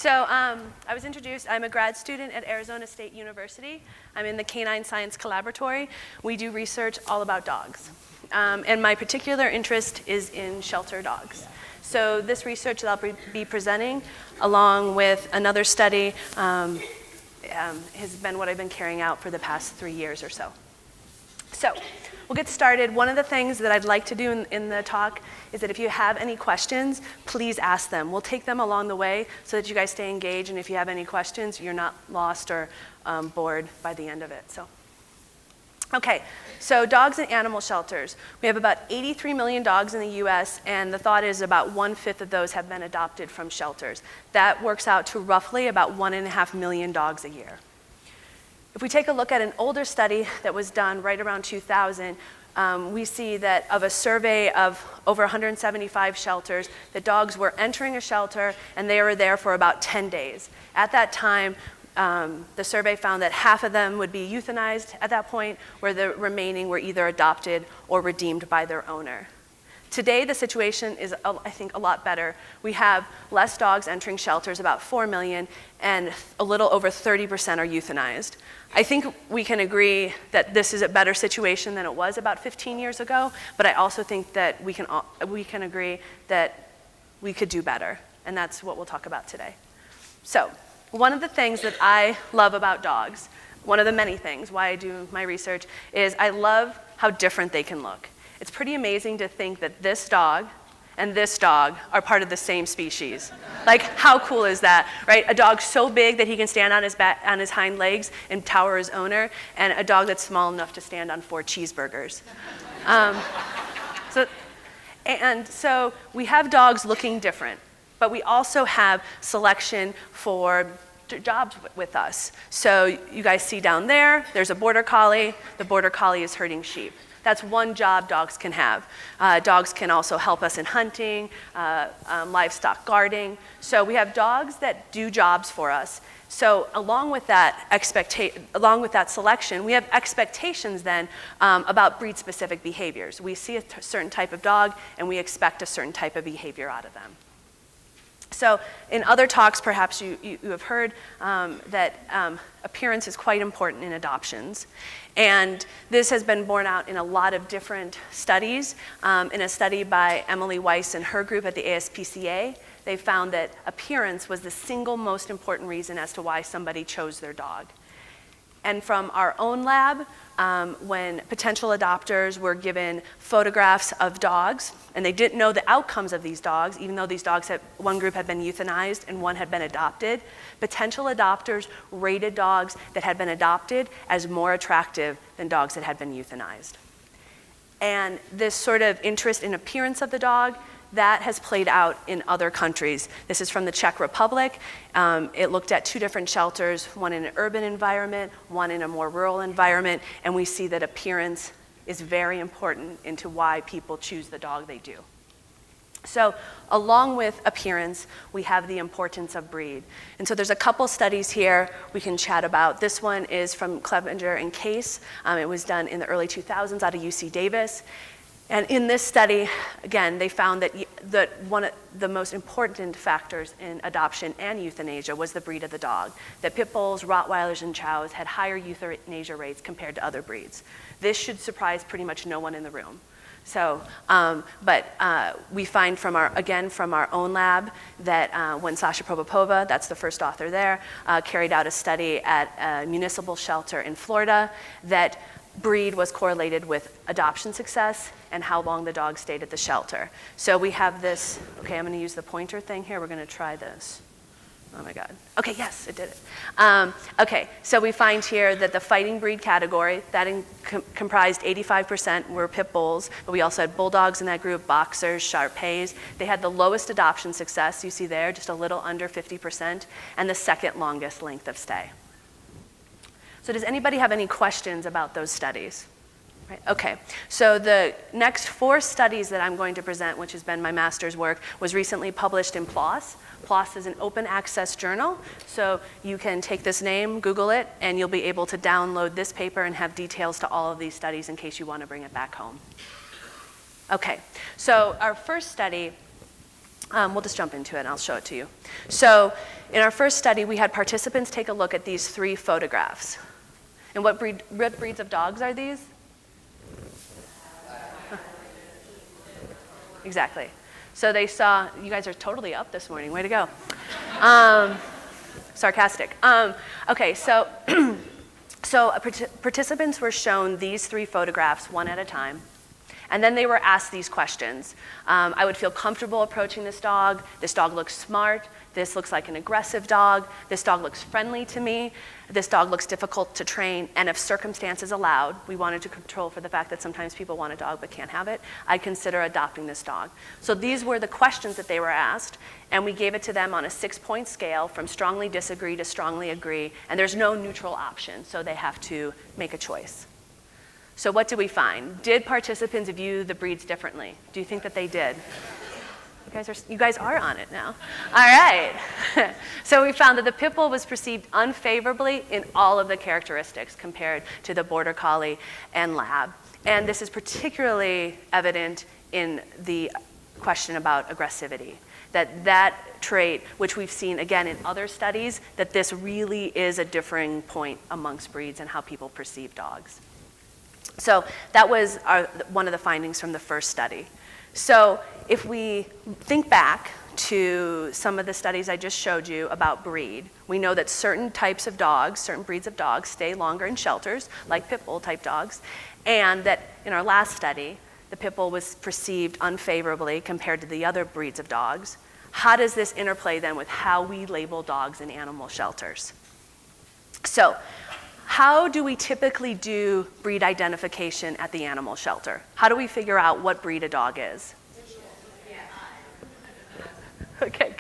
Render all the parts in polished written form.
So I was introduced, I'm a grad student at Arizona State University. I'm in the Canine Science Collaboratory. We do research all about dogs. And my particular interest is in shelter dogs. So this research that I'll be presenting, along with another study, has been what I've been carrying out for the past 3 years or so. So we'll get started. One of the things that I'd like to do in the talk is that if you have any questions, please ask them. We'll take them along the way so that you guys stay engaged, and if you have any questions, you're not lost or bored by the end of it. Okay, so dogs in animal shelters. We have about 83 million dogs in the US, and the thought is about 1/5 of those have been adopted from shelters. That works out to roughly about 1.5 million dogs a year. If we take a look at an older study that was done right around 2000, we see that of a survey of over 175 shelters, the dogs were entering a shelter and they were there for about 10 days. At that time, the survey found that half of them would be euthanized at that point, where the remaining were either adopted or redeemed by their owner. Today, the situation is, I think, a lot better. We have less dogs entering shelters, about 4 million, and a little over 30% are euthanized. I think we can agree that this is a better situation than it was about 15 years ago, but I also think that we can agree that we could do better, and that's what we'll talk about today. So, one of the things that I love about dogs, one of the many things why I do my research, is I love how different they can look. It's pretty amazing to think that this dog and this dog are part of the same species. Like, how cool is that, right? A dog so big that he can stand on his hind legs and tower his owner, and a dog that's small enough to stand on 4 cheeseburgers. So we have dogs looking different, but we also have selection for jobs with us. So you guys see down there, there's a border collie. The border collie is herding sheep. That's one job dogs can have. Dogs can also help us in hunting, livestock guarding. So we have dogs that do jobs for us. So along with that selection, we have expectations then about breed-specific behaviors. We see a certain type of dog, and we expect a certain type of behavior out of them. So in other talks, perhaps you have heard that appearance is quite important in adoptions. And this has been borne out in a lot of different studies. In a study by Emily Weiss and her group at the ASPCA, they found that appearance was the single most important reason as to why somebody chose their dog. And from our own lab, when potential adopters were given photographs of dogs, and they didn't know the outcomes of these dogs, even though these dogs one group had been euthanized and one had been adopted, potential adopters rated dogs that had been adopted as more attractive than dogs that had been euthanized. And this sort of interest in appearance of the dog, that has played out in other countries. This is from the Czech Republic. It looked at 2 different shelters, one in an urban environment, one in a more rural environment, and we see that appearance is very important into why people choose the dog they do. So along with appearance, we have the importance of breed. And so there's a couple studies here we can chat about. This one is from Clevenger and Case. It was done in the early 2000s out of UC Davis. And in this study, again, they found that one of the most important factors in adoption and euthanasia was the breed of the dog. That pit bulls, Rottweilers, and Chows had higher euthanasia rates compared to other breeds. This should surprise pretty much no one in the room. So, we find from our own lab that when Sasha Probopova, that's the first author there, carried out a study at a municipal shelter in Florida, that breed was correlated with adoption success and how long the dog stayed at the shelter. So we have this, okay, I'm gonna use the pointer thing here. We're gonna try this. Oh my God. Okay, yes, it did it. Okay, so we find here that the fighting breed category, that comprised 85% were pit bulls, but we also had bulldogs in that group, boxers, Shar-Peis. They had the lowest adoption success, you see there, just a little under 50%, and the second longest length of stay. So does anybody have any questions about those studies? Right, okay, so the next 4 studies that I'm going to present, which has been my master's work, was recently published in PLOS. PLOS is an open access journal, so you can take this name, Google it, and you'll be able to download this paper and have details to all of these studies in case you want to bring it back home. Okay, so our first study We'll just jump into it and I'll show it to you. So in our first study, we had participants take a look at these 3 photographs. And what breeds of dogs are these? Exactly. So they saw, you guys are totally up this morning, way to go. Sarcastic. Okay, so, participants were shown these 3 photographs one at a time. And then they were asked these questions. I would feel comfortable approaching this dog. This dog looks smart. This looks like an aggressive dog. This dog looks friendly to me. This dog looks difficult to train. And if circumstances allowed, we wanted to control for the fact that sometimes people want a dog but can't have it, I'd consider adopting this dog. So these were the questions that they were asked, and we gave it to them on a 6-point scale from strongly disagree to strongly agree, and there's no neutral option, so they have to make a choice. So what did we find? Did participants view the breeds differently? Do you think that they did? You guys are on it now. All right. So we found that the pit bull was perceived unfavorably in all of the characteristics compared to the border collie and lab. And this is particularly evident in the question about aggressivity. That trait, which we've seen again in other studies, that this really is a differing point amongst breeds and how people perceive dogs. So that was one of the findings from the first study. So if we think back to some of the studies I just showed you about breed, we know that certain types of dogs, certain breeds of dogs, stay longer in shelters, like pit bull type dogs, and that in our last study, the pit bull was perceived unfavorably compared to the other breeds of dogs. How does this interplay then with how we label dogs in animal shelters? So, how do we typically do breed identification at the animal shelter? How do we figure out what breed a dog is? Okay,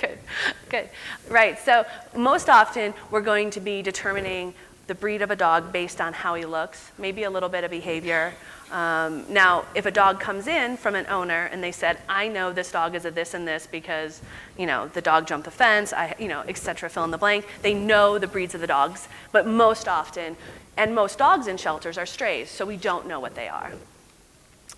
good. Right, so most often we're going to be determining the breed of a dog based on how he looks, maybe a little bit of behavior. Now, if a dog comes in from an owner and they said, I know this dog is a this and this because, the dog jumped the fence, et cetera, fill in the blank. They know the breeds of the dogs, but most often, and most dogs in shelters are strays, so we don't know what they are.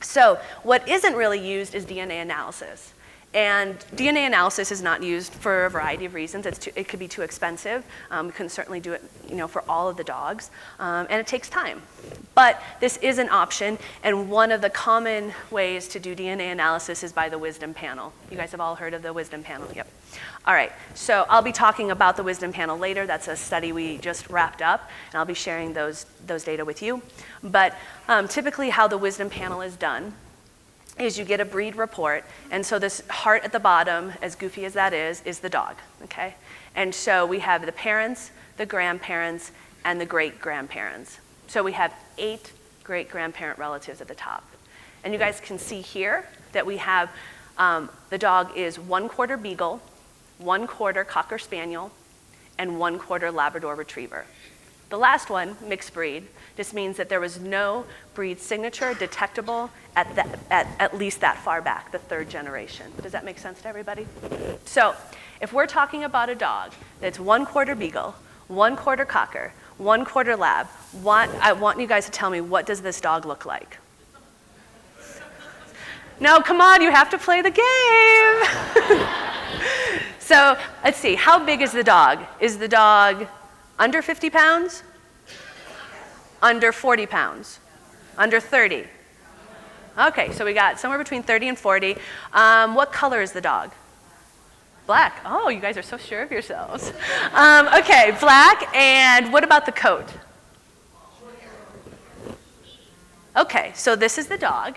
So what isn't really used is DNA analysis. And DNA analysis is not used for a variety of reasons. It could be too expensive. We couldn't certainly do it, for all of the dogs, and it takes time. But this is an option, and one of the common ways to do DNA analysis is by the wisdom panel. You guys have all heard of the wisdom panel? Yep. All right. So I'll be talking about the wisdom panel later. That's a study we just wrapped up, and I'll be sharing those data with you. But typically, how the wisdom panel is done is you get a breed report, and so this heart at the bottom, as goofy as that is the dog, okay? And so we have the parents, the grandparents, and the great-grandparents. So we have 8 great-grandparent relatives at the top. And you guys can see here that we have, the dog is 1/4 Beagle, 1/4 Cocker Spaniel, and 1/4 Labrador Retriever. The last one, mixed breed, just means that there was no breed signature detectable at least that far back, the 3rd generation. Does that make sense to everybody? So if we're talking about a dog that's 1/4 Beagle, 1/4 Cocker, 1/4 Lab, I want you guys to tell me, what does this dog look like? No, come on, you have to play the game. So let's see, how big is the dog? Is the dog under 50 pounds? Under 40 pounds? Under 30? Okay, so we got somewhere between 30 and 40. What color is the dog? Black. Oh, you guys are so sure of yourselves. Okay, black. And what about the coat? Okay, so this is the dog.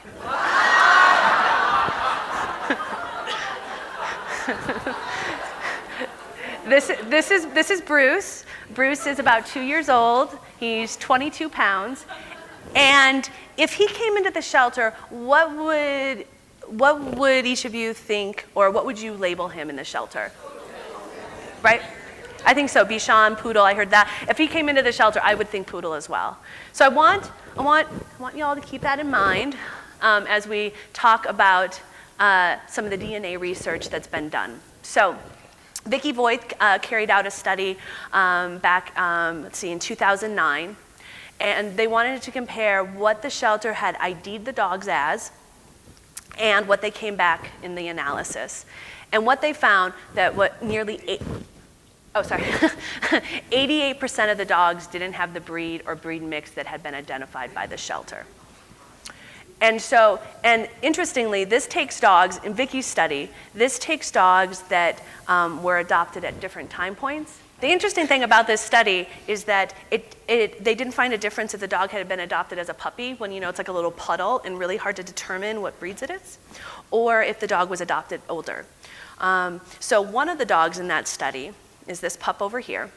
This is Bruce. Bruce is about 2 years old. He's 22 pounds. And if he came into the shelter, what would each of you think, or what would you label him in the shelter? Right? I think so. Bichon, Poodle, I heard that. If he came into the shelter, I would think Poodle as well. So I want you all to keep that in mind as we talk about some of the DNA research that's been done. So Vicki Voigt carried out a study back, in 2009, and they wanted to compare what the shelter had ID'd the dogs as and what they came back in the analysis. And what they found that 88% of the dogs didn't have the breed or breed mix that had been identified by the shelter. And interestingly, this takes dogs, in Vicky's study, this takes dogs that were adopted at different time points. The interesting thing about this study is that they didn't find a difference if the dog had been adopted as a puppy, when it's like a little puddle and really hard to determine what breeds it is, or if the dog was adopted older. So one of the dogs in that study is this pup over here.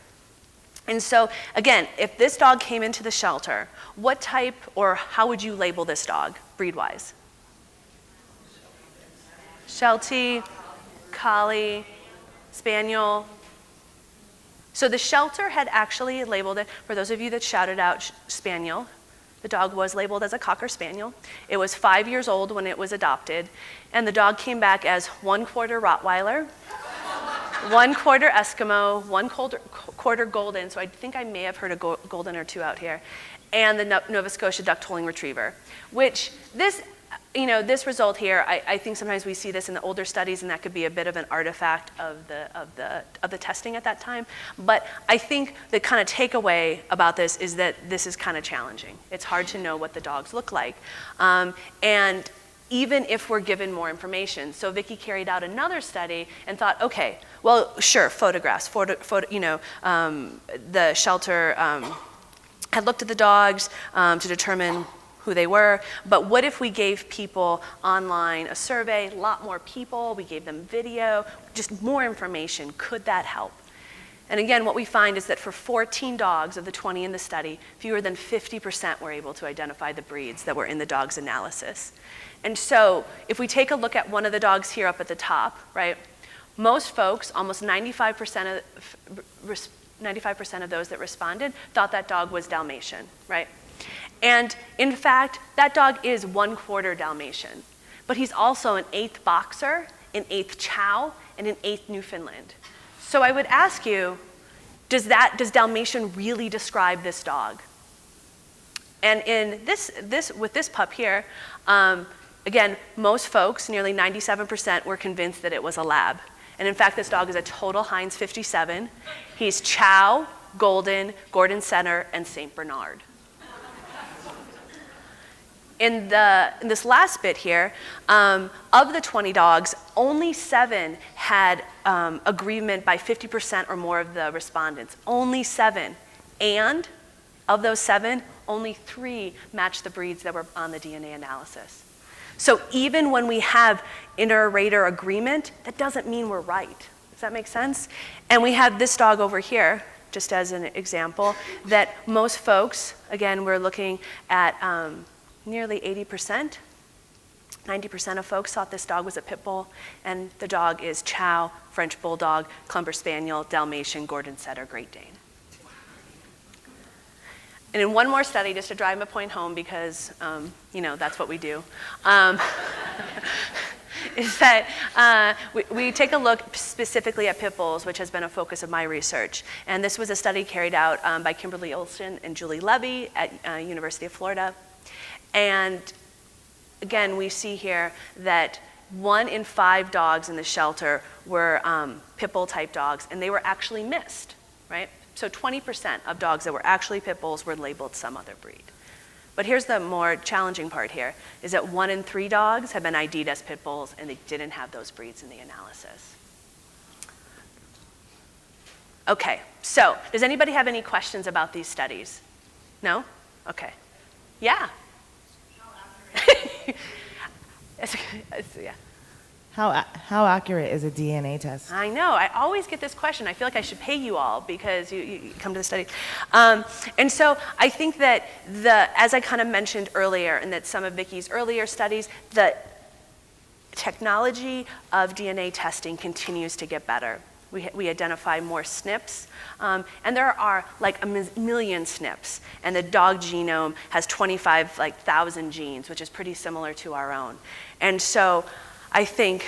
And so, again, if this dog came into the shelter, what type or how would you label this dog, breed-wise? Sheltie, Collie, Spaniel. So the shelter had actually labeled it, for those of you that shouted out Spaniel, the dog was labeled as a Cocker Spaniel. It was 5 years old when it was adopted, and the dog came back as 1/4 Rottweiler, 1/4 Eskimo, 1/4 Golden, so I think I may have heard a Golden or two out here, and the Nova Scotia Duck-Tolling Retriever, which this result here, I think sometimes we see this in the older studies, and that could be a bit of an artifact of the testing at that time. But I think the kind of takeaway about this is that this is kind of challenging. It's hard to know what the dogs look like. And even if we're given more information. So Vicki carried out another study and thought, okay, well, sure, photographs. The shelter had looked at the dogs to determine who they were, but what if we gave people online a survey, a lot more people, we gave them video, just more information, could that help? And again, what we find is that for 14 dogs of the 20 in the study, fewer than 50% were able to identify the breeds that were in the dog's analysis. And so if we take a look at one of the dogs here up at the top, right, most folks, almost 95% of those that responded thought that dog was Dalmatian, right? And in fact, that dog is 1/4 Dalmatian, but he's also an 8th Boxer, an 8th Chow, and an 8th Newfoundland. So I would ask you, does Dalmatian really describe this dog? And in with this pup here, again, most folks, nearly 97%, were convinced that it was a lab. And in fact, this dog is a total Heinz 57. He's Chow, Golden, Gordon Center, and St. Bernard. In this last bit here, of the 20 dogs, only 7 had agreement by 50% or more of the respondents. Only 7. And of those 7, only 3 matched the breeds that were on the DNA analysis. So even when we have inter-rater agreement, that doesn't mean we're right. Does that make sense? And we have this dog over here, just as an example, that most folks, again, we're looking at nearly 80%, 90% of folks thought this dog was a pit bull, and the dog is Chow, French Bulldog, Clumber Spaniel, Dalmatian, Gordon Setter, Great Dane. And in one more study, just to drive my point home, because that's what we do, is that we take a look specifically at pit bulls, which has been a focus of my research. And this was a study carried out by Kimberly Olson and Julie Levy at University of Florida. And again, we see here that 1 in 5 dogs in the shelter were pit bull type dogs, and they were actually missed, right? So 20% of dogs that were actually pit bulls were labeled some other breed. But here's the more challenging part here, is that 1 in 3 dogs have been ID'd as pit bulls, and they didn't have those breeds in the analysis. Okay, so does anybody have any questions about these studies? No? Okay. Yeah. Yeah. How accurate is a DNA test? I know. I always get this question. I feel like I should pay you all because you come to the study. And so I think that as I kind of mentioned earlier, and that some of Vicki's earlier studies, the technology of DNA testing continues to get better. We identify more SNPs, and there are like a million SNPs, and the dog genome has 25,000 genes, which is pretty similar to our own. And so I think,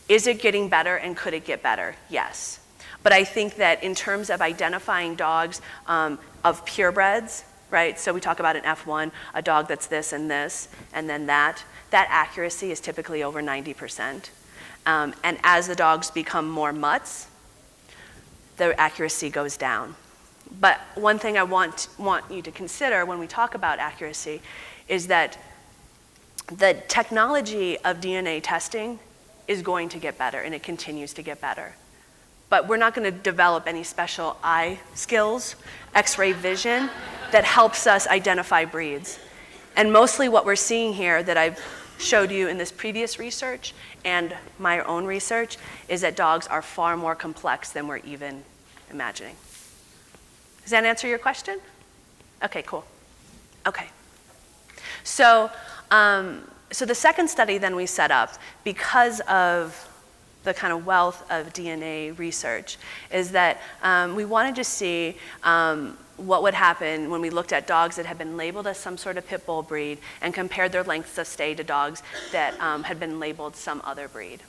is it getting better, and could it get better? Yes. But I think that in terms of identifying dogs of purebreds, right? So we talk about an F1, a dog that's this and this, and then that. that accuracy is typically over 90%. And as the dogs become more mutts, the accuracy goes down. But one thing I want you to consider when we talk about accuracy is that the technology of DNA testing is going to get better, and it continues to get better. But we're not going to develop any special eye skills, X-ray vision, that helps us identify breeds. And mostly what we're seeing here that I've showed you in this previous research and my own research is that dogs are far more complex than we're even imagining. Does that answer your question? Okay, cool. Okay. So the second study then we set up, because of the kind of wealth of DNA research, is that we wanted to see what would happen when we looked at dogs that had been labeled as some sort of pit bull breed and compared their lengths of stay to dogs that had been labeled some other breed.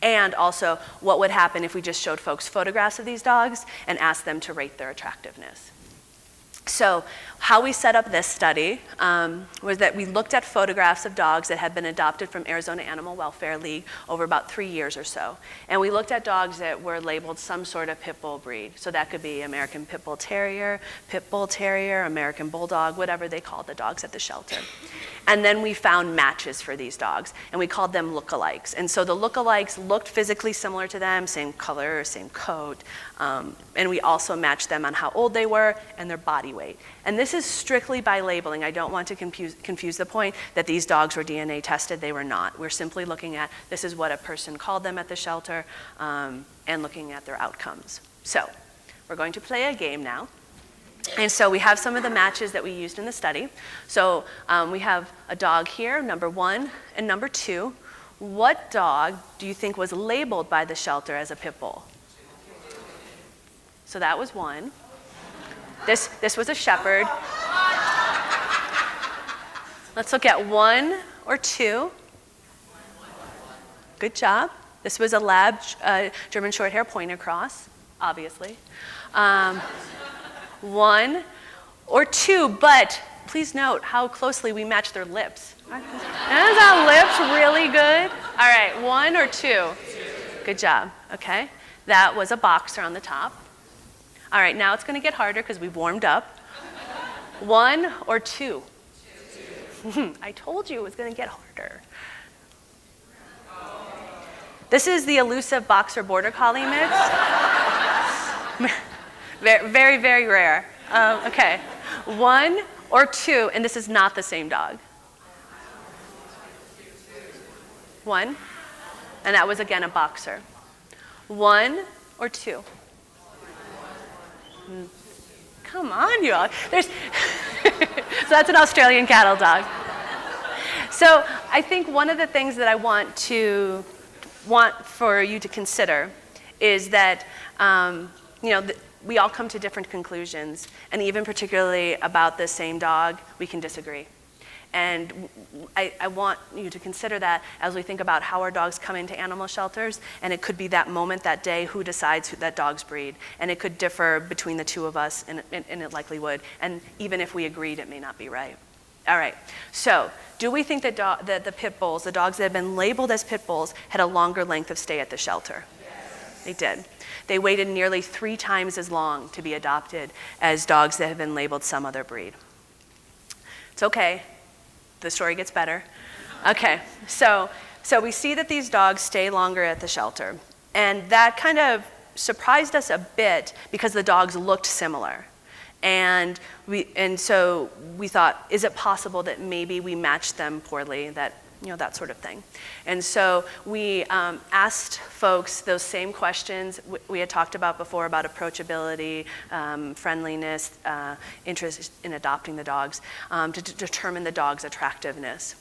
And also, what would happen if we just showed folks photographs of these dogs and asked them to rate their attractiveness. So how we set up this study was that we looked at photographs of dogs that had been adopted from Arizona Animal Welfare League over about 3 years or so. And we looked at dogs that were labeled some sort of pit bull breed. So that could be American Pit Bull Terrier, American Bulldog, whatever they called the dogs at the shelter. And then we found matches for these dogs, and we called them lookalikes. And so the lookalikes looked physically similar to them, same color, same coat, and we also matched them on how old they were and their body weight. And this is strictly by labeling. I don't want to confuse the point that these dogs were DNA tested. They were not. We're simply looking at this is what a person called them at the shelter and looking at their outcomes. So we're going to play a game now. And so we have some of the matches that we used in the study. So we have a dog here, number 1 and number 2. What dog do you think was labeled by the shelter as a pit bull? So that was 1. This was a shepherd. Let's look at 1 or 2. Good job. This was a lab German Shorthair Pointer Cross, obviously. 1 or 2, but please note how closely we match their lips. Isn't that lips really good? All right, 1 or 2? Good job, okay. That was a boxer on the top. All right, now it's gonna get harder because we've warmed up. 1 or 2? 2. I told you it was gonna get harder. This is the elusive boxer border collie mix. Very, very rare. Okay, 1 or 2, and this is not the same dog. 1, and that was again a boxer. 1 or 2? Come on, you all. So that's an Australian cattle dog. So I think one of the things that I want for you to consider is that we all come to different conclusions, and even particularly about the same dog, we can disagree. And I want you to consider that as we think about how our dogs come into animal shelters, and it could be that moment, that day, who decides that dog's breed. And it could differ between the two of us, and it likely would. And even if we agreed, it may not be right. All right, so do we think that the pit bulls, the dogs that have been labeled as pit bulls, had a longer length of stay at the shelter? Yes. They did. They waited nearly 3 times as long to be adopted as dogs that have been labeled some other breed. It's okay. The story gets better. Okay, so we see that these dogs stay longer at the shelter. And that kind of surprised us a bit because the dogs looked similar. And so we thought, is it possible that maybe we matched them poorly, that sort of thing. And so we asked folks those same questions we had talked about before about approachability, friendliness, interest in adopting the dogs, to determine the dog's attractiveness.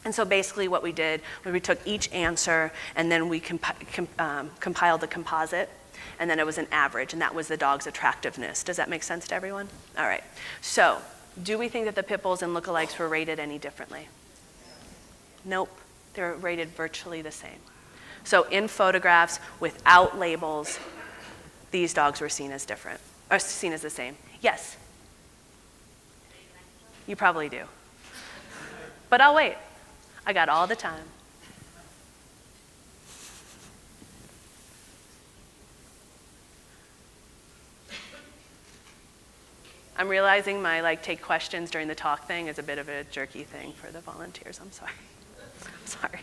And so basically what we did was we took each answer and then we compiled the composite, and then it was an average, and that was the dog's attractiveness. Does that make sense to everyone? All right. So do we think that the pit bulls and lookalikes were rated any differently? Nope, they're rated virtually the same. So in photographs, without labels, these dogs were seen as different, or seen as the same. Yes? You probably do. But I'll wait. I got all the time. I'm realizing my take questions during the talk thing is a bit of a jerky thing for the volunteers. I'm sorry. Sorry.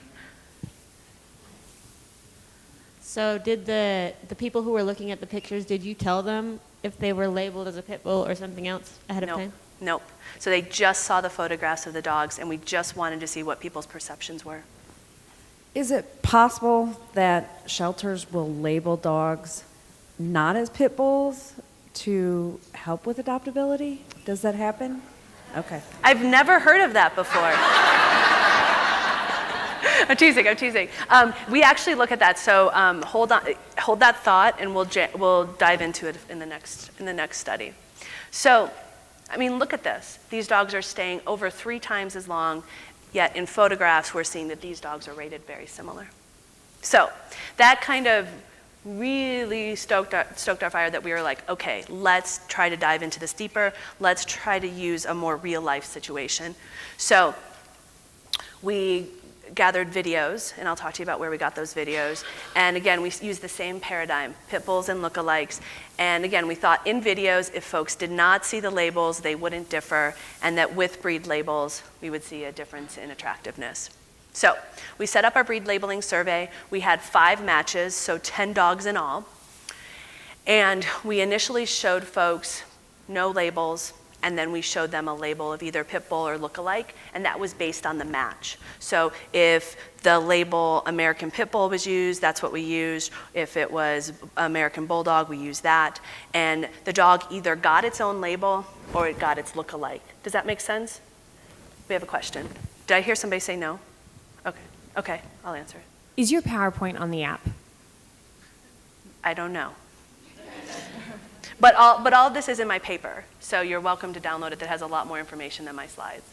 So did the people who were looking at the pictures, did you tell them if they were labeled as a pit bull or something else ahead of time? Nope. So they just saw the photographs of the dogs, and we just wanted to see what people's perceptions were. Is it possible that shelters will label dogs not as pit bulls to help with adoptability? Does that happen? Okay. I've never heard of that before. I'm teasing. We actually look at that, so hold that thought, and we'll dive into it in the next study. So, I mean, look at this. These dogs are staying over 3 times as long, yet in photographs we're seeing that these dogs are rated very similar. So that kind of really stoked our fire that we were like, okay, let's try to dive into this deeper. Let's try to use a more real life situation. So we gathered videos, and I'll talk to you about where we got those videos. And again, we used the same paradigm, pit bulls and lookalikes. And again, we thought in videos, if folks did not see the labels, they wouldn't differ, and that with breed labels, we would see a difference in attractiveness. So we set up our breed labeling survey. We had 5 matches, so 10 dogs in all. And we initially showed folks no labels, and then we showed them a label of either pit bull or lookalike, and that was based on the match. So if the label American Pit Bull was used, that's what we used. If it was American Bulldog, we used that. And the dog either got its own label or it got its lookalike. Does that make sense? We have a question. Did I hear somebody say no? Okay, I'll answer it. Is your PowerPoint on the app? I don't know. But all of this is in my paper, so you're welcome to download it. That has a lot more information than my slides.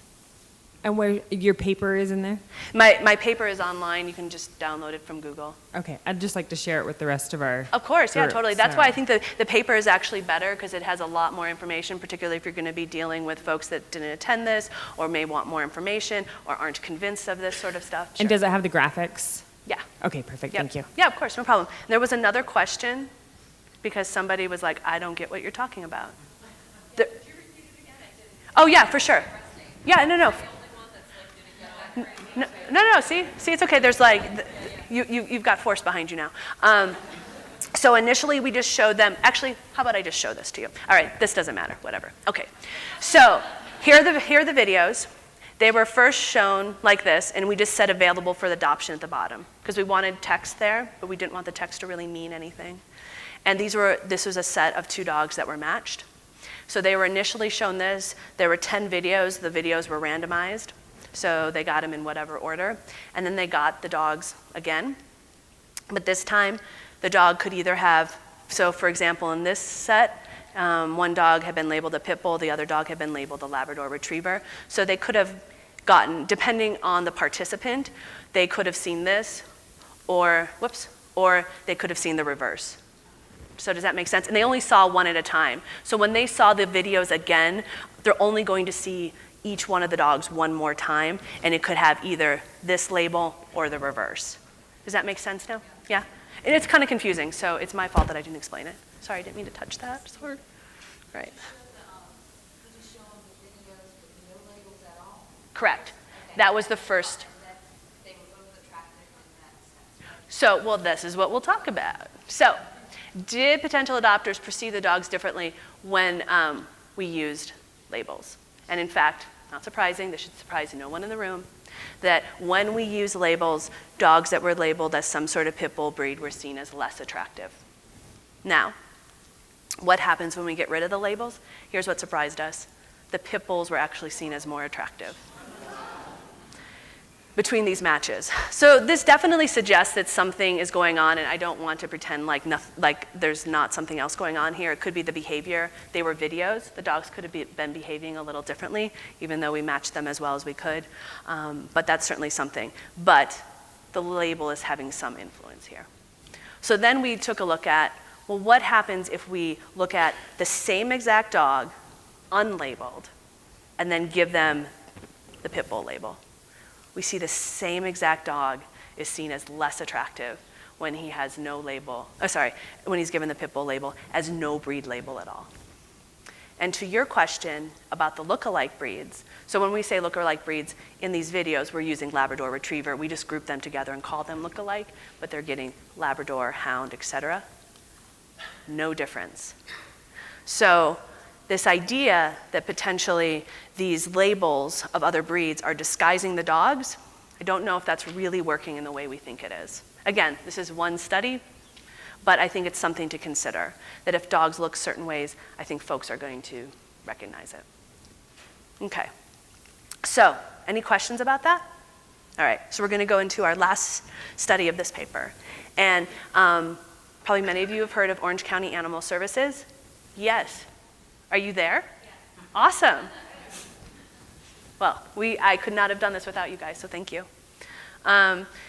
And where your paper is in there? My paper is online. You can just download it from Google. Okay, I'd just like to share it with the rest of our Of course, yeah, group, totally. That's so- why I think the paper is actually better, because it has a lot more information, particularly if you're going to be dealing with folks that didn't attend this or may want more information or aren't convinced of this sort of stuff. And does it have the graphics? Yeah. Okay, perfect, Yep. thank you. Yeah, of course, no problem. There was another question, because somebody was like, I don't get what you're talking about. Oh, yeah, for sure. Yeah, no. No, see, it's okay. There's you've got force behind you now. So initially we just showed them, actually, how about I just show this to you? All right, this doesn't matter, whatever. Okay, so here are the videos. They were first shown like this, and we just said available for adoption at the bottom, because we wanted text there, but we didn't want the text to really mean anything. And this was a set of 2 dogs that were matched. So they were initially shown this. There were 10 videos. The videos were randomized. So they got them in whatever order. And then they got the dogs again. But this time, the dog could either have, so for example, in this set, one dog had been labeled a pit bull, the other dog had been labeled a Labrador Retriever. So they could have gotten, depending on the participant, they could have seen this, or they could have seen the reverse. So does that make sense? And they only saw one at a time. So when they saw the videos again, they're only going to see each one of the dogs one more time, and it could have either this label or the reverse. Does that make sense now? Yeah? And it's kind of confusing, so it's my fault that I didn't explain it. Sorry, I didn't mean to touch that. Sorry. Right. Correct. That was the first. So, well, this is what we'll talk about. So, did potential adopters perceive the dogs differently when we used labels? And in fact, not surprising, this should surprise no one in the room, that when we use labels, dogs that were labeled as some sort of pit bull breed were seen as less attractive. Now, what happens when we get rid of the labels? Here's what surprised us. The pit bulls were actually seen as more attractive between these matches. So this definitely suggests that something is going on, and I don't want to pretend like there's not something else going on here. It could be the behavior. They were videos. The dogs could have been behaving a little differently, even though we matched them as well as we could. But that's certainly something. But the label is having some influence here. So then we took a look at, well, what happens if we look at the same exact dog, unlabeled, and then give them the pit bull label? We see the same exact dog is seen as less attractive when he has no label, when he's given the pit bull label as no breed label at all. And to your question about the look-alike breeds, so when we say look-alike breeds in these videos, we're using Labrador Retriever. We just group them together and call them look-alike, but they're getting Labrador, Hound, etc. No difference. So this idea that potentially these labels of other breeds are disguising the dogs, I don't know if that's really working in the way we think it is. Again, this is one study, but I think it's something to consider, that if dogs look certain ways, I think folks are going to recognize it. Okay, so any questions about that? All right, so we're going to go into our last study of this paper. And probably many of you have heard of Orange County Animal Services. Yes. Are you there? Yes. Awesome. Well, I could not have done this without you guys, so thank you.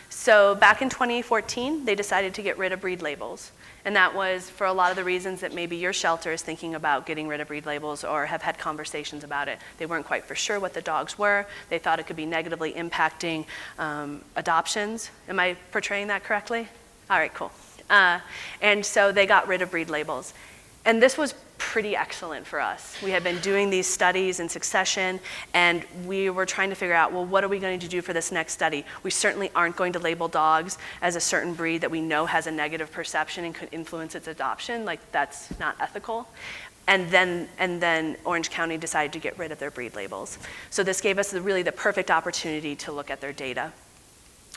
So back in 2014, they decided to get rid of breed labels. And that was for a lot of the reasons that maybe your shelter is thinking about getting rid of breed labels or have had conversations about it. They weren't quite for sure what the dogs were. They thought it could be negatively impacting adoptions. Am I portraying that correctly? All right, cool. And so they got rid of breed labels. And this was pretty excellent for us. We had been doing these studies in succession, and we were trying to figure out, well, what are we going to do for this next study? We certainly aren't going to label dogs as a certain breed that we know has a negative perception and could influence its adoption. Like, that's not ethical. And then Orange County decided to get rid of their breed labels. So this gave us really the perfect opportunity to look at their data.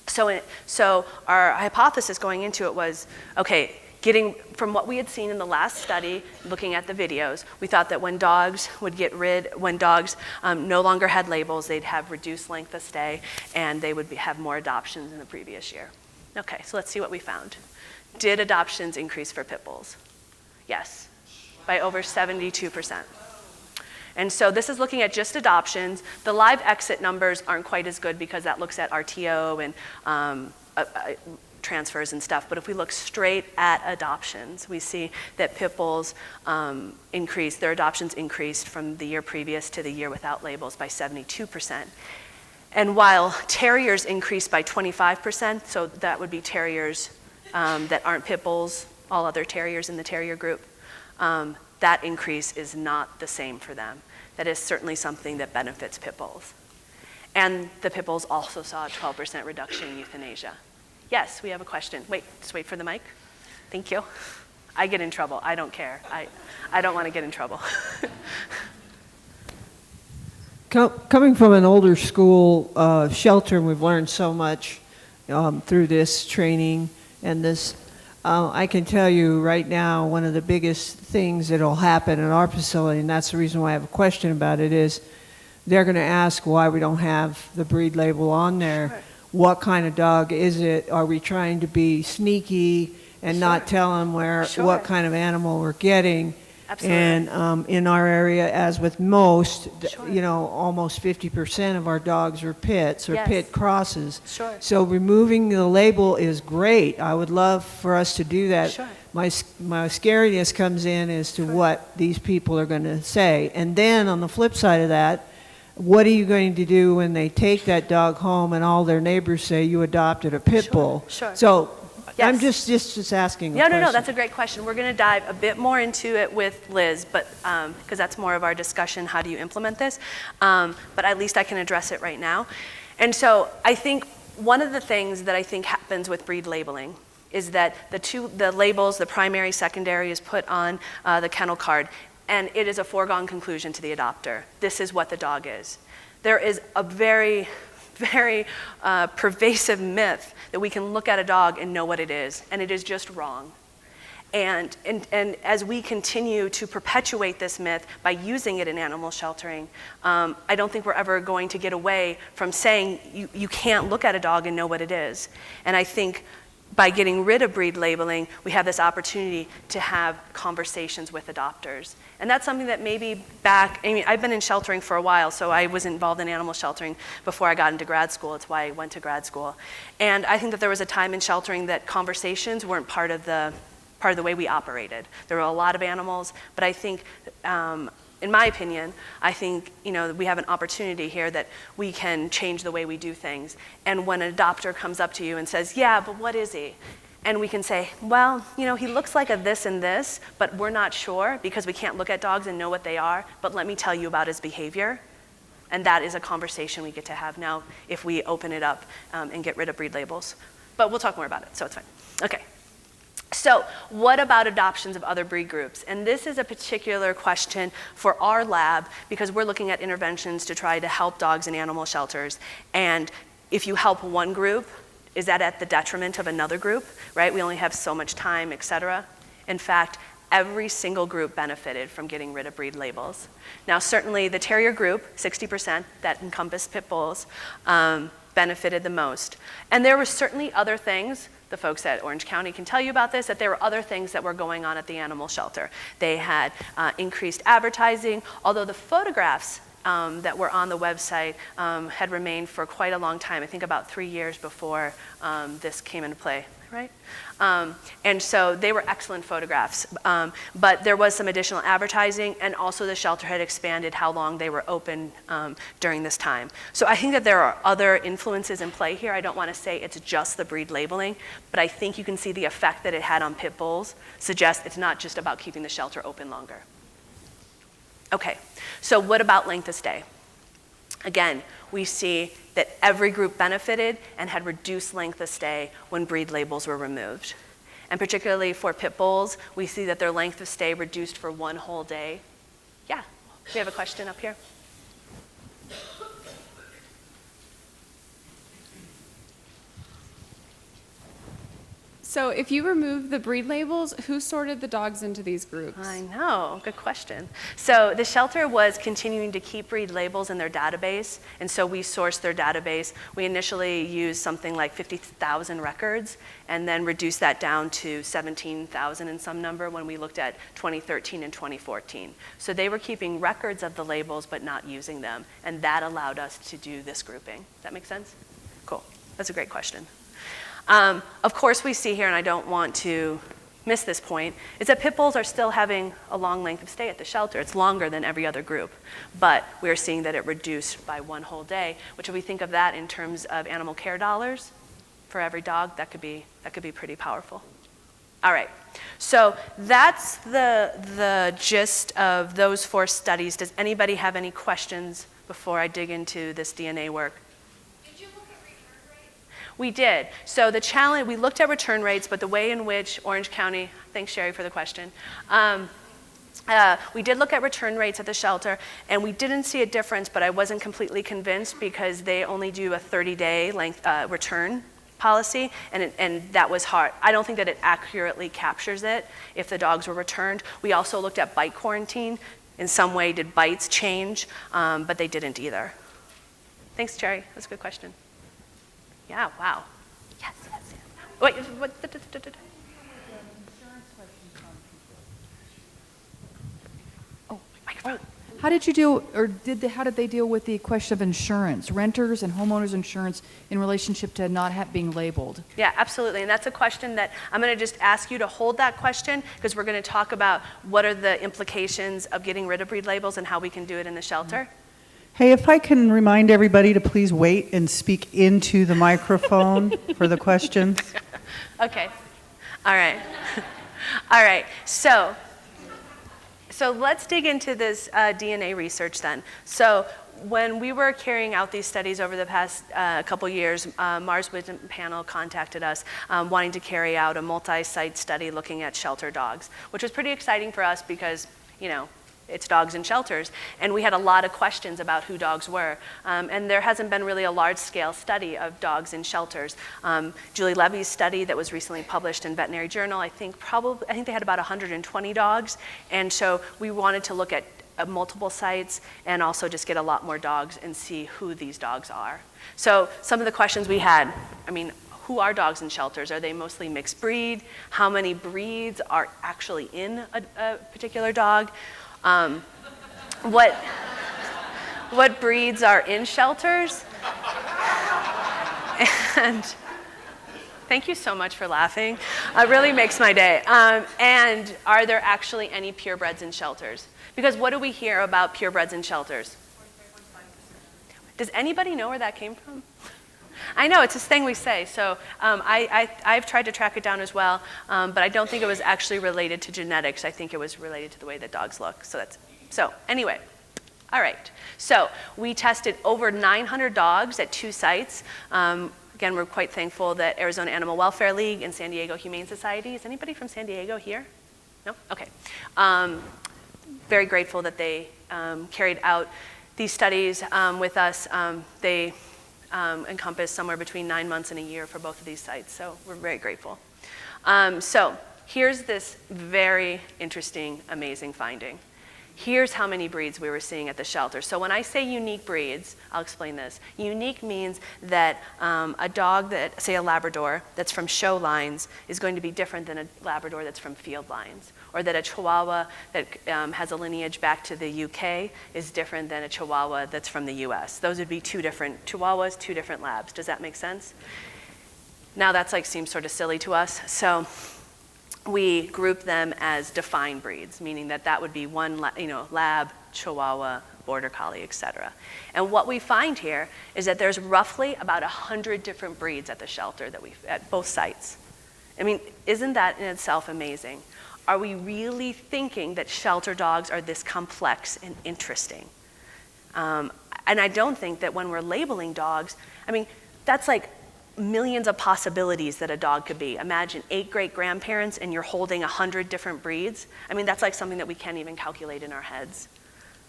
So our hypothesis going into it was, okay, getting from what we had seen in the last study, looking at the videos, we thought that when dogs no longer had labels, they'd have reduced length of stay, and they would have more adoptions in the previous year. Okay, so let's see what we found. Did adoptions increase for pit bulls? Yes, by over 72%. And so this is looking at just adoptions. The live exit numbers aren't quite as good because that looks at RTO and transfers and stuff, but if we look straight at adoptions, we see that pit bulls their adoptions increased from the year previous to the year without labels by 72%. And while terriers increased by 25%, so that would be terriers that aren't pit bulls, all other terriers in the terrier group, that increase is not the same for them. That is certainly something that benefits pit bulls. And the pit bulls also saw a 12% reduction in euthanasia. Yes, we have a question. Wait, just wait for the mic. Thank you. I get in trouble. I don't care. I don't want to get in trouble. Coming from an older school shelter, and we've learned so much through this training and this. I can tell you right now, one of the biggest things that will happen in our facility, and that's the reason why I have a question about it, is they're going to ask why we don't have the breed label on there. Sure. What kind of dog is it? Are we trying to be sneaky and not tell them what kind of animal we're getting? Absolutely. And in our area, as with most, almost 50% of our dogs are pits or pit crosses. Sure. So removing the label is great. I would love for us to do that. Sure. My scariness comes in as to what these people are going to say. And then on the flip side of that, what are you going to do when they take that dog home and all their neighbors say you adopted a pit bull? Sure. So yes. I'm just asking a No, question. that's a great question. We're going to dive a bit more into it with Liz, but because that's more of our discussion, how do you implement this? But at least I can address it right now. And so I think one of the things that I think happens with breed labeling is that the labels, the primary, secondary, is put on the kennel card. And it is a foregone conclusion to the adopter. This is what the dog is. There is a very, very pervasive myth that we can look at a dog and know what it is, and it is just wrong. And as we continue to perpetuate this myth by using it in animal sheltering, I don't think we're ever going to get away from saying you can't look at a dog and know what it is. And I think by getting rid of breed labeling, we have this opportunity to have conversations with adopters. And that's something that maybe I've been in sheltering for a while, so I was involved in animal sheltering before I got into grad school. It's why I went to grad school. And I think that there was a time in sheltering that conversations weren't part of the way we operated. There were a lot of animals, but I think in my opinion, I think we have an opportunity here that we can change the way we do things. And when an adopter comes up to you and says, yeah, but what is he? And we can say, well, he looks like a this and this, but we're not sure because we can't look at dogs and know what they are, but let me tell you about his behavior. And that is a conversation we get to have now if we open it up and get rid of breed labels. But we'll talk more about it, so it's fine. Okay. So what about adoptions of other breed groups? And this is a particular question for our lab because we're looking at interventions to try to help dogs in animal shelters. And if you help one group, is that at the detriment of another group, right? We only have so much time, et cetera. In fact, every single group benefited from getting rid of breed labels. Now, certainly the terrier group, 60%, that encompassed pit bulls, benefited the most. And there were certainly other things, the folks at Orange County can tell you about this, that there were other things that were going on at the animal shelter. They had increased advertising, although the photographs that were on the website had remained for quite a long time, I think about 3 years before this came into play, right? And so they were excellent photographs, but there was some additional advertising, and also the shelter had expanded how long they were open during this time. So I think that there are other influences in play here. I don't want to say it's just the breed labeling, but I think you can see the effect that it had on pit bulls suggests it's not just about keeping the shelter open longer. Okay, so what about length of stay? Again, we see that every group benefited and had reduced length of stay when breed labels were removed. And particularly for pit bulls, we see that their length of stay reduced for 1 whole day. Yeah, we have a question up here. So if you remove the breed labels, who sorted the dogs into these groups? I know, good question. So the shelter was continuing to keep breed labels in their database, and so we sourced their database. We initially used something like 50,000 records, and then reduced that down to 17,000 and some number when we looked at 2013 and 2014. So they were keeping records of the labels, but not using them, and that allowed us to do this grouping. Does that make sense? Cool, that's a great question. Of course, we see here, and I don't want to miss this point, is that pit bulls are still having a long length of stay at the shelter. It's longer than every other group, but we're seeing that it reduced by 1 whole day, which if we think of that in terms of animal care dollars for every dog, that could be pretty powerful. All right, so that's the gist of those 4 studies. Does anybody have any questions before I dig into this DNA work? We did. So the challenge, we looked at return rates, but the way in which Orange County, thanks Sherry for the question, we did look at return rates at the shelter, and we didn't see a difference, but I wasn't completely convinced because they only do a 30-day length return policy, and that was hard. I don't think that it accurately captures it if the dogs were returned. We also looked at bite quarantine. In some way, did bites change? But they didn't either. Thanks, Cherry. That's a good question. Yeah, wow. Yes. Wait, what? Oh, microphone. How did you deal, or how did they deal with the question of insurance, renters and homeowners insurance in relationship to not being labeled? Yeah, absolutely, and that's a question that I'm going to just ask you to hold that question because we're going to talk about what are the implications of getting rid of breed labels and how we can do it in the shelter. Hey, if I can remind everybody to please wait and speak into the microphone for the questions. Okay. All right. All right. So let's dig into this DNA research then. So when we were carrying out these studies over the past couple years, Mars Wisdom Panel contacted us wanting to carry out a multi-site study looking at shelter dogs, which was pretty exciting for us because, it's dogs in shelters, and we had a lot of questions about who dogs were. And there hasn't been really a large-scale study of dogs in shelters. Julie Levy's study that was recently published in Veterinary Journal, I think they had about 120 dogs, and so we wanted to look at multiple sites and also just get a lot more dogs and see who these dogs are. So some of the questions we had, who are dogs in shelters? Are they mostly mixed breed? How many breeds are actually in a particular dog? What breeds are in shelters? And thank you so much for laughing. It really makes my day. And are there actually any purebreds in shelters? Because what do we hear about purebreds in shelters? Does anybody know where that came from? I know, it's this thing we say. So I've tried to track it down as well, but I don't think it was actually related to genetics. I think it was related to the way that dogs look. So anyway, all right. So we tested over 900 dogs at 2 sites. Again, we're quite thankful that Arizona Animal Welfare League and San Diego Humane Society. Is anybody from San Diego here? No? Okay. Very grateful that they carried out these studies with us. They encompass somewhere between 9 months and a year for both of these sites, so we're very grateful. So here's this very interesting, amazing finding. Here's how many breeds we were seeing at the shelter. So when I say unique breeds, I'll explain this. Unique means that a dog that, say a Labrador, that's from show lines is going to be different than a Labrador that's from field lines. Or that a Chihuahua that has a lineage back to the UK is different than a Chihuahua that's from the US. Those would be 2 different Chihuahuas, 2 different labs. Does that make sense? Now that's seems sort of silly to us. So we group them as defined breeds, meaning that would be one lab, Chihuahua, Border Collie, etc. And what we find here is that there's roughly about 100 different breeds at the shelter at both sites. I mean, isn't that in itself amazing? Are we really thinking that shelter dogs are this complex and interesting? And I don't think that when we're labeling dogs, I mean, that's like millions of possibilities that a dog could be. Imagine 8 great-grandparents and you're holding 100 different breeds. I mean, that's like something that we can't even calculate in our heads.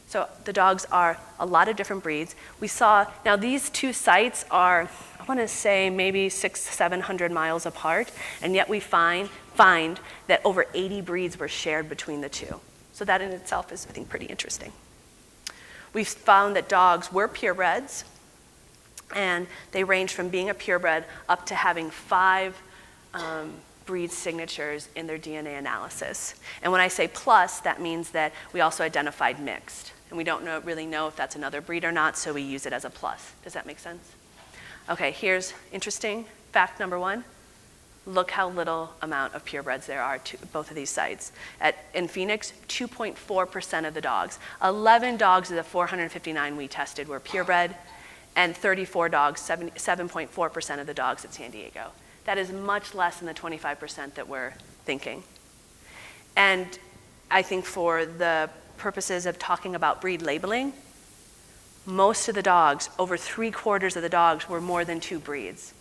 So the dogs are a lot of different breeds. We saw, now these 2 sites are, I want to say maybe 600-700 miles apart, and yet we find that over 80 breeds were shared between the 2. So that in itself is, I think, pretty interesting. We found that dogs were purebreds, and they range from being a purebred up to having 5 breed signatures in their DNA analysis. And when I say plus, that means that we also identified mixed. And we don't really know if that's another breed or not, so we use it as a plus. Does that make sense? Okay, here's interesting fact number 1. Look how little amount of purebreds there are to both of these sites. In Phoenix, 2.4% of the dogs. 11 dogs of the 459 we tested were purebred, and 34 dogs, 7.4% of the dogs at San Diego. That is much less than the 25% that we're thinking. And I think for the purposes of talking about breed labeling, most of the dogs, over 3/4 of the dogs, were more than 2 breeds.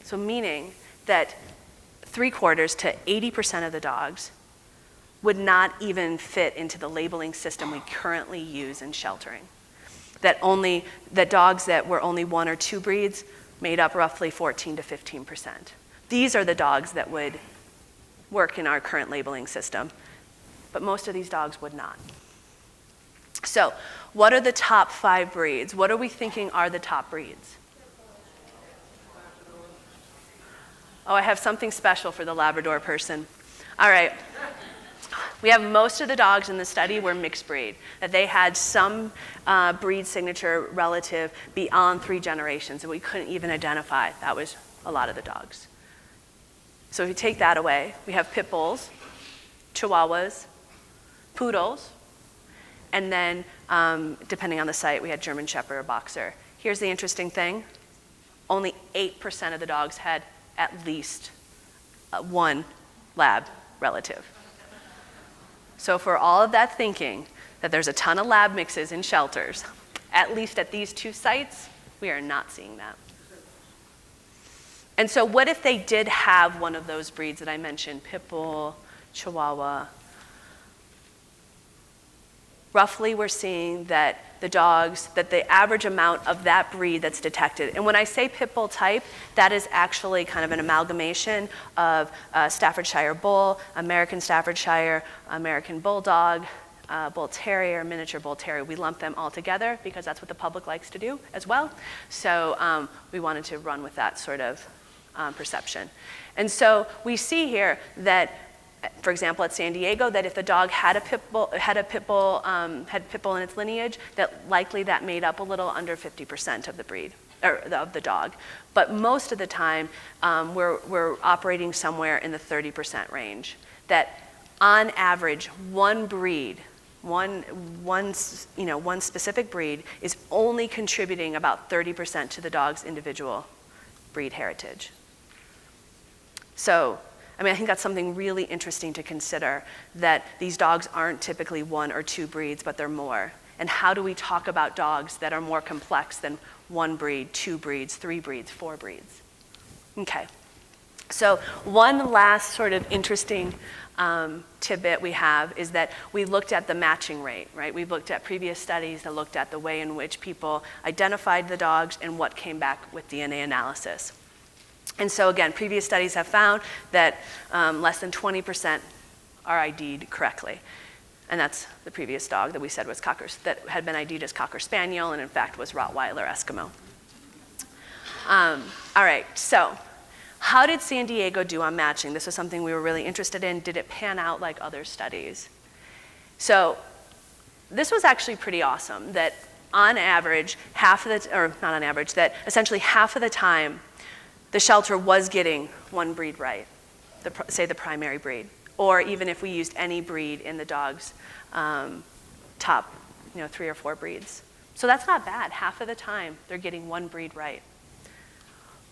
So meaning that 3/4 to 80% of the dogs would not even fit into the labeling system we currently use in sheltering. That dogs that were only 1 or 2 breeds made up roughly 14 to 15%. These are the dogs that would work in our current labeling system, but most of these dogs would not. So, what are the top 5 breeds? What are we thinking are the top breeds? Oh, I have something special for the Labrador person. All right. We have most of the dogs in the study were mixed breed, that they had some breed signature relative beyond 3 generations, and we couldn't even identify. That was a lot of the dogs. So if you take that away, we have pit bulls, Chihuahuas, poodles, and then depending on the site, we had German Shepherd or Boxer. Here's the interesting thing. Only 8% of the dogs had at least 1 lab relative. So for all of that thinking that there's a ton of lab mixes in shelters, at least at these 2 sites, we are not seeing that. And so what if they did have one of those breeds that I mentioned, pit bull, Chihuahua? Roughly we're seeing that the average amount of that breed that's detected, and when I say pit bull type, that is actually kind of an amalgamation of Staffordshire Bull, American Staffordshire, American Bulldog, Bull Terrier, Miniature Bull Terrier. We lump them all together because that's what the public likes to do as well. So we wanted to run with that sort of perception. And so we see here that, for example, at San Diego, that if the dog had pit bull in its lineage, that likely that made up a little under 50% of the breed, or of the dog. But most of the time, we're operating somewhere in the 30% range. That on average, one breed one specific breed is only contributing about 30% to the dog's individual breed heritage. So, I think that's something really interesting to consider, that these dogs aren't typically 1 or 2 breeds, but they're more. And how do we talk about dogs that are more complex than 1 breed, 2 breeds, 3 breeds, 4 breeds? Okay. So one last sort of interesting tidbit we have is that we looked at the matching rate, right? We've looked at previous studies that looked at the way in which people identified the dogs and what came back with DNA analysis. And so again, previous studies have found that less than 20% are ID'd correctly. And that's the previous dog that we said was that had been ID'd as Cocker Spaniel and in fact was Rottweiler Eskimo. All right, so how did San Diego do on matching? This was something we were really interested in. Did it pan out like other studies? So this was actually pretty awesome, that on average, that essentially half of the time, the shelter was getting 1 breed right, say the primary breed, or even if we used any breed in the dog's top 3 or 4 breeds. So that's not bad. Half of the time, they're getting 1 breed right.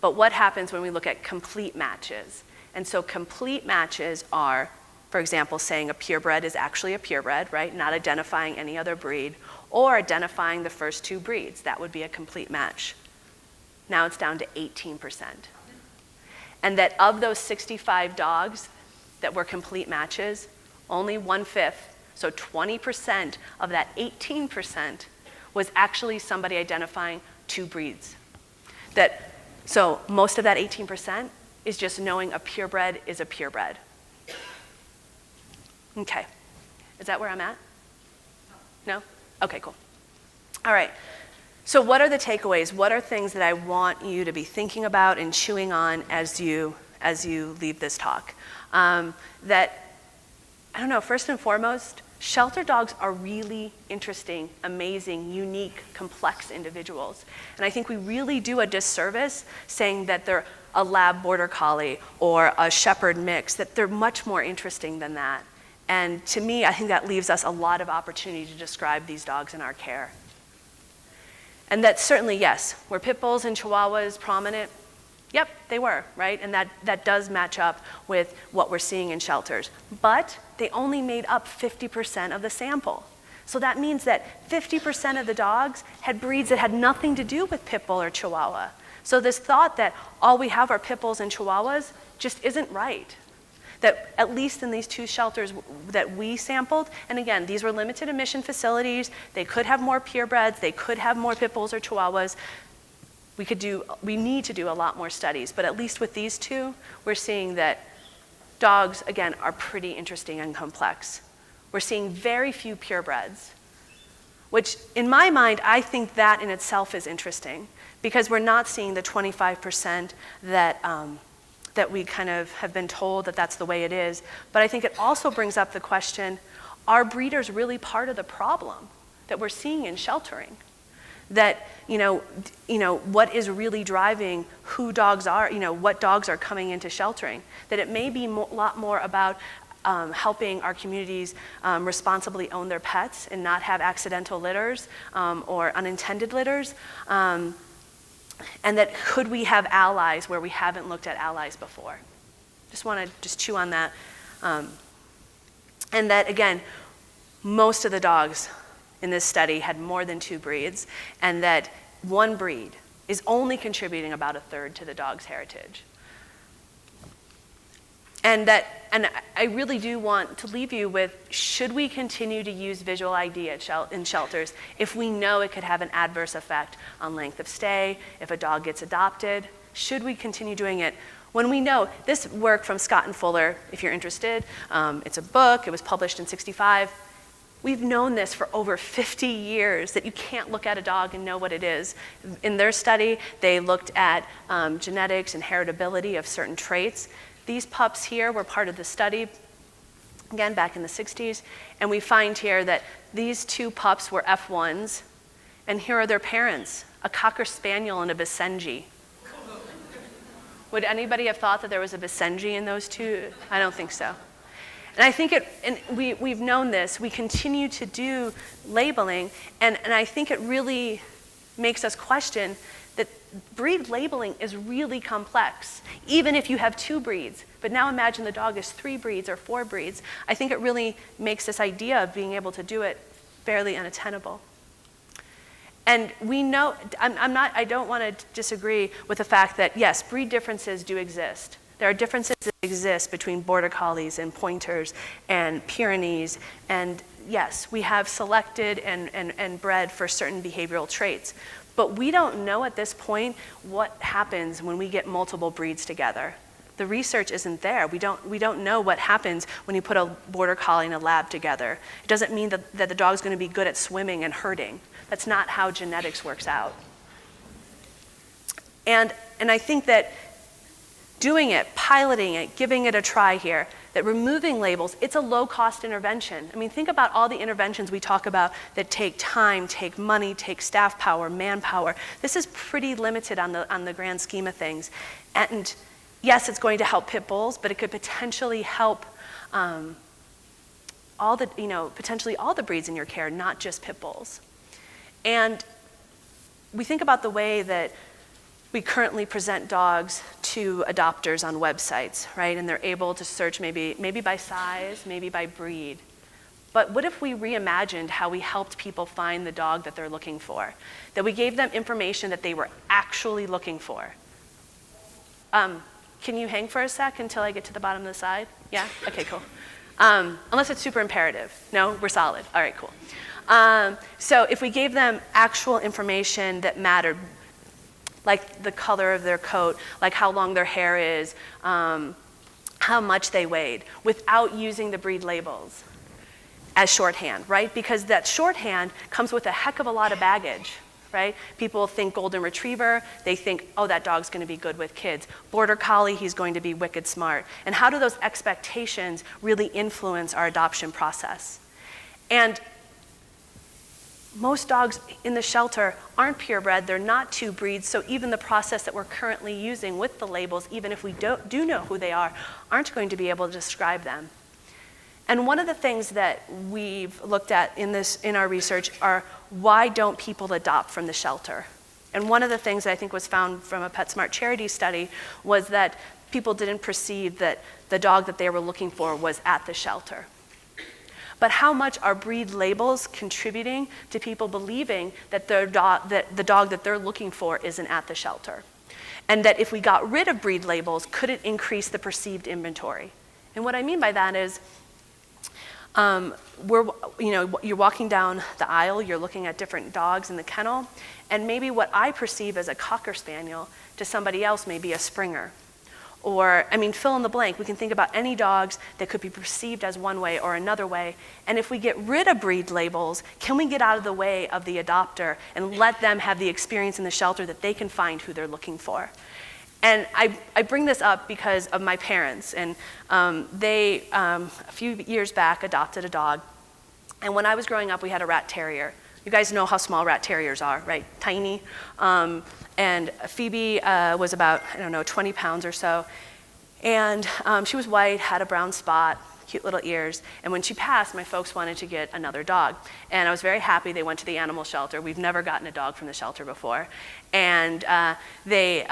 But what happens when we look at complete matches? And so complete matches are, for example, saying a purebred is actually a purebred, right? Not identifying any other breed, or identifying the first 2 breeds. That would be a complete match. Now it's down to 18%. And that of those 65 dogs that were complete matches, only 1/5, so 20% of that 18% was actually somebody identifying 2 breeds. So most of that 18% is just knowing a purebred is a purebred. Okay, is that where I'm at? No? Okay, cool. All right, so what are the takeaways? What are things that I want you to be thinking about and chewing on as you leave this talk? First and foremost, shelter dogs are really interesting, amazing, unique, complex individuals. And I think we really do a disservice saying that they're a lab border collie or a shepherd mix, that they're much more interesting than that. And to me, I think that leaves us a lot of opportunity to describe these dogs in our care. And that certainly, yes, were pit bulls and chihuahuas prominent? Yep, they were, right? And that does match up with what we're seeing in shelters. But they only made up 50% of the sample. So that means that 50% of the dogs had breeds that had nothing to do with pit bull or chihuahua. So this thought that all we have are pit bulls and chihuahuas just isn't right. That at least in these 2 shelters that we sampled, and again, these were limited admission facilities, they could have more purebreds, they could have more pit bulls or chihuahuas. We need to do a lot more studies, but at least with these 2, we're seeing that dogs, again, are pretty interesting and complex. We're seeing very few purebreds, which in my mind, I think that in itself is interesting, because we're not seeing the 25% that we kind of have been told that that's the way it is. But I think it also brings up the question, are breeders really part of the problem that we're seeing in sheltering? That, what is really driving who dogs are, what dogs are coming into sheltering? That it may be a lot more about helping our communities responsibly own their pets and not have accidental litters or unintended litters. And that could we have allies where we haven't looked at allies before? Just want to chew on that. And that, again, most of the dogs in this study had more than 2 breeds, and that 1 breed is only contributing about 1/3 to the dog's heritage. And I really do want to leave you with, should we continue to use visual ID in shelters if we know it could have an adverse effect on length of stay, if a dog gets adopted? Should we continue doing it when we know this work from Scott and Fuller, if you're interested, it's a book, it was published in '65. We've known this for over 50 years, that you can't look at a dog and know what it is. In their study, they looked at genetics and heritability of certain traits. These pups here were part of the study, again, back in the 60s. And we find here that these 2 pups were F1s. And here are their parents, a Cocker Spaniel and a Basenji. Would anybody have thought that there was a Basenji in those 2? I don't think so. And I think we've known this, we continue to do labeling, and I think it really makes us question that breed labeling is really complex, even if you have 2 breeds. But now imagine the dog is 3 breeds or 4 breeds. I think it really makes this idea of being able to do it fairly unattainable. And we know, I don't want to disagree with the fact that, yes, breed differences do exist. There are differences that exist between Border Collies and Pointers and Pyrenees. And yes, we have selected and bred for certain behavioral traits. But we don't know at this point what happens when we get multiple breeds together. The research isn't there. We don't know what happens when you put a Border Collie and a Lab together. It doesn't mean that the dog's going to be good at swimming and herding. That's not how genetics works out. And I think that doing it, piloting it, giving it a try here, that removing labels, it's a low-cost intervention. I mean, think about all the interventions we talk about that take time, take money, take staff power, manpower. This is pretty limited on the grand scheme of things. And yes, it's going to help pit bulls, but it could potentially help potentially all the breeds in your care, not just pit bulls. And we think about the way that we currently present dogs to adopters on websites, right? And they're able to search maybe by size, maybe by breed. But what if we reimagined how we helped people find the dog that they're looking for? That we gave them information that they were actually looking for. Can you hang for a sec until I get to the bottom of the slide? Yeah? Okay, cool. Unless it's super imperative. No? We're solid. All right, cool. So if we gave them actual information that mattered, like the color of their coat, like how long their hair is, how much they weighed, without using the breed labels as shorthand, right? Because that shorthand comes with a heck of a lot of baggage, right? People think golden retriever, they think, oh, that dog's gonna be good with kids. Border Collie, he's going to be wicked smart. And how do those expectations really influence our adoption process? And most dogs in the shelter aren't purebred, they're not 2 breeds, so even the process that we're currently using with the labels, even if we do know who they are, aren't going to be able to describe them. And one of the things that we've looked at in our research are why don't people adopt from the shelter? And one of the things that I think was found from a PetSmart charity study was that people didn't perceive that the dog that they were looking for was at the shelter. But how much are breed labels contributing to people believing that the dog that they're looking for isn't at the shelter? And that if we got rid of breed labels, could it increase the perceived inventory? And what I mean by that is, you're walking down the aisle, you're looking at different dogs in the kennel, and maybe what I perceive as a Cocker Spaniel to somebody else may be a Springer. Or, fill in the blank. We can think about any dogs that could be perceived as one way or another way. And if we get rid of breed labels, can we get out of the way of the adopter and let them have the experience in the shelter that they can find who they're looking for? And I bring this up because of my parents. And they, a few years back, adopted a dog. And when I was growing up, we had a rat terrier. You guys know how small rat terriers are, right? Tiny. And Phoebe was about, 20 pounds or so. And she was white, had a brown spot, cute little ears. And when she passed, my folks wanted to get another dog. And I was very happy they went to the animal shelter. We've never gotten a dog from the shelter before. And they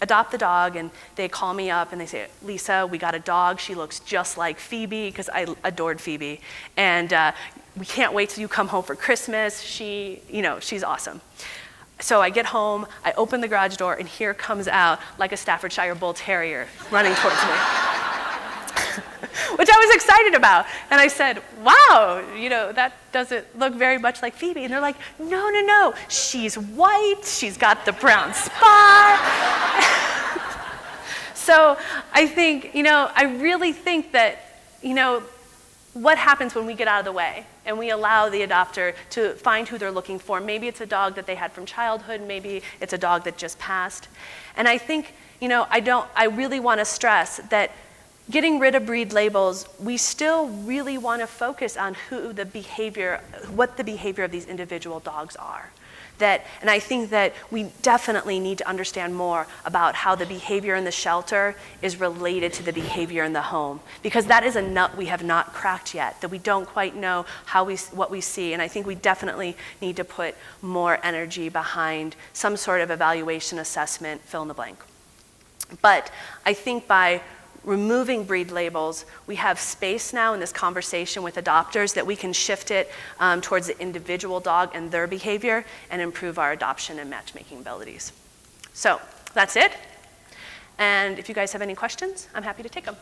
adopt the dog, and they call me up and they say, Lisa, we got a dog. She looks just like Phoebe, because I adored Phoebe. And we can't wait till you come home for Christmas. She's awesome. So I get home, I open the garage door, and here comes out like a Staffordshire Bull Terrier running towards me, which I was excited about. And I said, wow, that doesn't look very much like Phoebe. And they're like, no, she's white, she's got the brown spot. So I think, I really think that, what happens when we get out of the way and we allow the adopter to find who they're looking for? Maybe it's a dog that they had from childhood, maybe it's a dog that just passed. And I think, I really want to stress that getting rid of breed labels, we still really want to focus on what the behavior of these individual dogs are. And I think that we definitely need to understand more about how the behavior in the shelter is related to the behavior in the home, because that is a nut we have not cracked yet, that we don't quite know what we see. And I think we definitely need to put more energy behind some sort of evaluation, assessment, fill in the blank. But I think by removing breed labels, we have space now in this conversation with adopters that we can shift it towards the individual dog and their behavior and improve our adoption and matchmaking abilities. So that's it. And if you guys have any questions, I'm happy to take them.